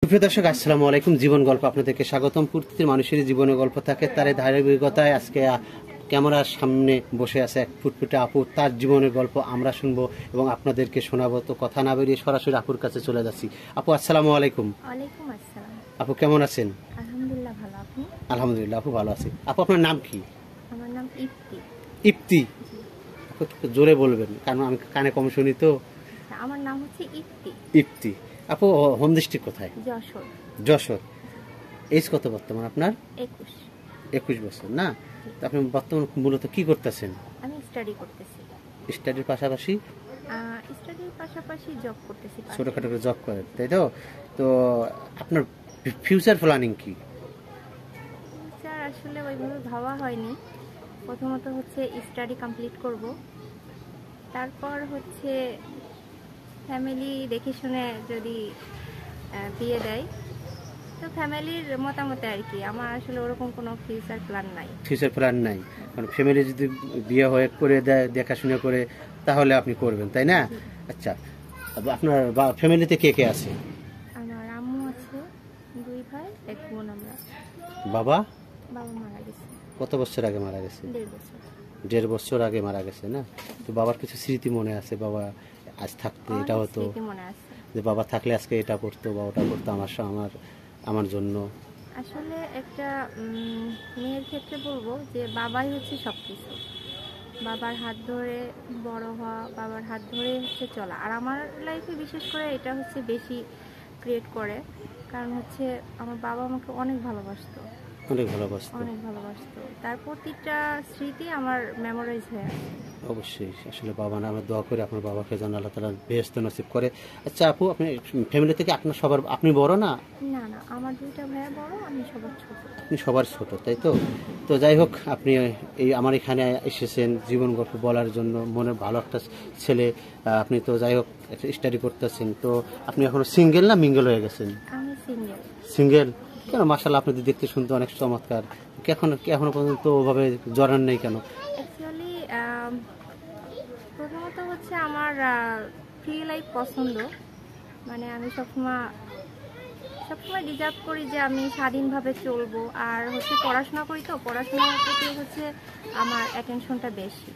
সুপ্রিয় দর্শক, আসসালামু আলাইকুম। জীবন গল্প আপনাদেরকে স্বাগতম। প্রতিটি মানুষের জীবনে গল্প থাকে, তার ধারাবাহিকতায় আজকে ক্যামেরার সামনে বসে আছে এক ফুটফুটে আপু। তার জীবনের গল্প আমরা শুনবো এবং আপনাদেরকে শোনাবো। তো কথা না বেরিয়ে সরাসরি আপুর কাছে চলে যাচ্ছি। আপু, আসসালামু আলাইকুম। ওয়ালাইকুম আসসালাম। আপু কেমন আছেন? আলহামদুলিল্লাহ, ভালো। আপনি? আলহামদুলিল্লাহ আপু ভালো আছি। আপু, আপনার নাম কি? আমার নাম ইপ্তি। ইপ্তি? আপু একটু জোরে বলবেন, কারণ আমি কানে কম শুনি তো। আমার নাম হচ্ছে ইপ্তি। ইপ্তি। আপু, হোম ডিস্ট্রিক্ট কোথায়? যশোর। যশোর। এজ কত বর্তমান আপনার? 21। 21 বছর না? তো আপনি বর্তমান মূলত কি করতেছেন? আমি স্টাডি করতেছি। স্টাডির পাশাপাশি? স্টাডির পাশাপাশি জব করতেছি। ছোটখাটো করে জব করেন, তাই তো? তো আপনার ফিউচার প্ল্যানিং কি? ফিউচার আসলে ওইভাবে ভাবা হয়নি। প্রথমত হচ্ছে স্টাডি কমপ্লিট করব, তারপর হচ্ছে ফ্যামিলি দেখে শুনে যদি বিয়ে দেয় তো ফ্যামিলির মতামতে আর কি। আমার আসলে ওরকম কোনো ফিউচার প্ল্যান নাই। ফিউচার প্ল্যান নাই, কারণ ফ্যামিলি যদি বিয়ে হয়ে করে দেয়, দেখাশোনা করে, তাহলে আপনি করবেন, তাই না? আচ্ছা, আপনার ফ্যামিলিতে কে কে আছে? আমার আম্মু আছে, 2 ভাই 1 বোন। আমরা বাবা? বাবা মারা গেছে। কত বছর আগে মারা গেছে? 1.5 বছর। 1.5 বছর আগে মারা গেছে না? তো বাবার কিছু স্মৃতি মনে আছে? বাবা আজ থাকতে এটা হতো, মনে আছে যে বাবা থাকলে আজকে এটা করতো বা ওটা করতো আমার জন্য। আসলে একটা মেয়ের ক্ষেত্রে বলবো যে বাবাই হচ্ছে সবকিছু। বাবার হাত ধরে বড় হওয়া, বাবার হাত ধরে হচ্ছে চলা। আর আমার লাইফে বিশেষ করে এটা হচ্ছে বেশি ক্রিয়েট করে, কারণ হচ্ছে আমার বাবা আমাকে অনেক ভালোবাসতো। তার প্রতিটা স্মৃতি আমার মেমোরাইজ হয়ে আছে। অবশ্যই। আসলে বাবা না, আমরা দোয়া করি আপনার বাবাকে যেন আল্লাহ তাআলা বেহেশত নসিব করে। আচ্ছা আপু, আপনি ফ্যামিলি থেকে আপনি বড় না? না না, আমার 2টা ভাইয়া বড়, আমি সবার ছোট। আপনি সবার ছোট, তাই তো? তো যাই হোক, আপনি এই আমার এখানে এসেছেন জীবন গল্প বলার জন্য। মনে ভালো একটা ছেলে আপনি। তো যাই হোক, স্টাডি করতেছেন। তো আপনি এখনো সিঙ্গেল না মিঙ্গেল হয়ে গেছেন? আমি সিঙ্গেল। সিঙ্গেল? কেন, মাশাআল্লাহ, আপনি দেখতে শুনতে অনেক চমৎকার। এখনো পর্যন্ত ওভাবে জড়ান নেই কেন? অ্যাকচুয়ালি প্রথমত হচ্ছে আমার ফ্রি লাইফ পছন্দ। মানে আমি সবসময় ডিজার্ভ করি যে আমি স্বাধীনভাবে চলবো। আর হচ্ছে পড়াশোনা করি, তো পড়াশোনার প্রতি হচ্ছে আমার অ্যাটেনশনটা বেশি।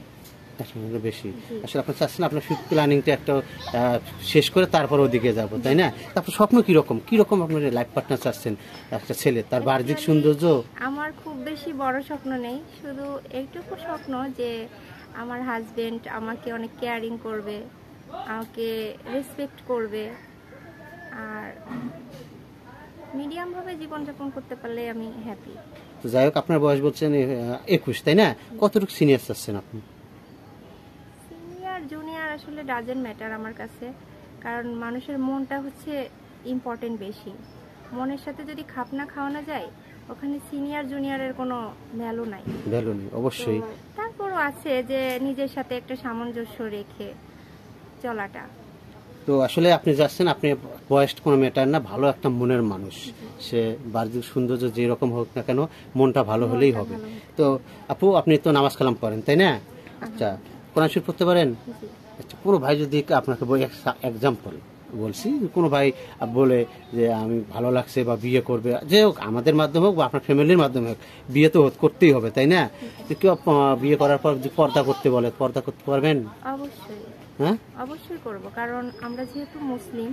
আসলে আপনি চাচ্ছেন আপনার ফিউচার প্ল্যানিংটা একটা শেষ করে তারপর ওদিকে যাব, তাই না? তারপর স্বপ্ন কিরকম আপনার লাইফ পার্টনার চাচ্ছেন? একটা ছেলে, তার বাহ্যিক সৌন্দর্য? আমার খুব বেশি বড় স্বপ্ন নেই, শুধু এইটুকু স্বপ্ন যে আমার হাজবেন্ড আমাকে অনেক কেয়ারিং করবে, আমাকে রেসপেক্ট করবে, আর মিডিয়াম ভাবে জীবনযাপন করতে পারলে আমি হ্যাপি। তো যাই হোক, আপনার বয়স বলছেন 21, তাই না? কতটুকু সিনিয়র চাচ্ছেন আপনি? সিনিয়র জুনিয়র আসলে ডাজেন্ট ম্যাটার আমার কাছে, কারণ মানুষের মনটা হচ্ছে ইম্পর্টেন্ট বেশি। মনের সাথে যদি খাপ না খাওয়ানো যায়, ওখানে সিনিয়র জুনিয়রের কোনো ভ্যালু নাই। অবশ্যই। তারপরও আছে যে নিজের সাথে একটা সামঞ্জস্য রেখে চলাটা। তো আসলে আপনি যাচ্ছেন, আপনি বয়স কোনো ম্যাটার না, ভালো একটা মনের মানুষ। সে বাহ্যিক সৌন্দর্য যেরকম হোক না কেন, মনটা ভালো হলেই হবে। তো আপু, আপনি তো নামাজ কালাম পড়েন, তাই না? আচ্ছা, কোরআন শরীফ পড়তে পারেন? আচ্ছা, কোনো ভাই যদি আপনাকে এক্সাম্পল বলছি, কোনো ভাই বলে যে আমি ভালো লাগছে বা বিয়ে করবে, যে হোক, আমাদের মাধ্যমে হোক বা আপনার ফ্যামিলির মাধ্যমে হোক, বিয়ে তো করতেই হবে, তাই না? কেউ বিয়ে করার পর যদি পর্দা করতে বলে, পর্দা করতে পারবেন? অবশ্যই। হ্যাঁ, অবশ্যই করব, কারণ আমরা যেহেতু মুসলিম,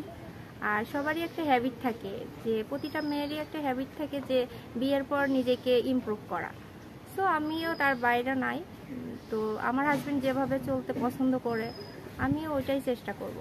আর সবারই একটা হ্যাবিট থাকে, যে প্রতিটা মেয়েরই একটা হ্যাবিট থাকে যে বিয়ের পর নিজেকে ইমপ্রুভ করা। সো আমিও তার বাইরে নাই। তো আমার হাজবেন্ড যেভাবে চলতে পছন্দ করে, আমিও ওইটাই চেষ্টা করব।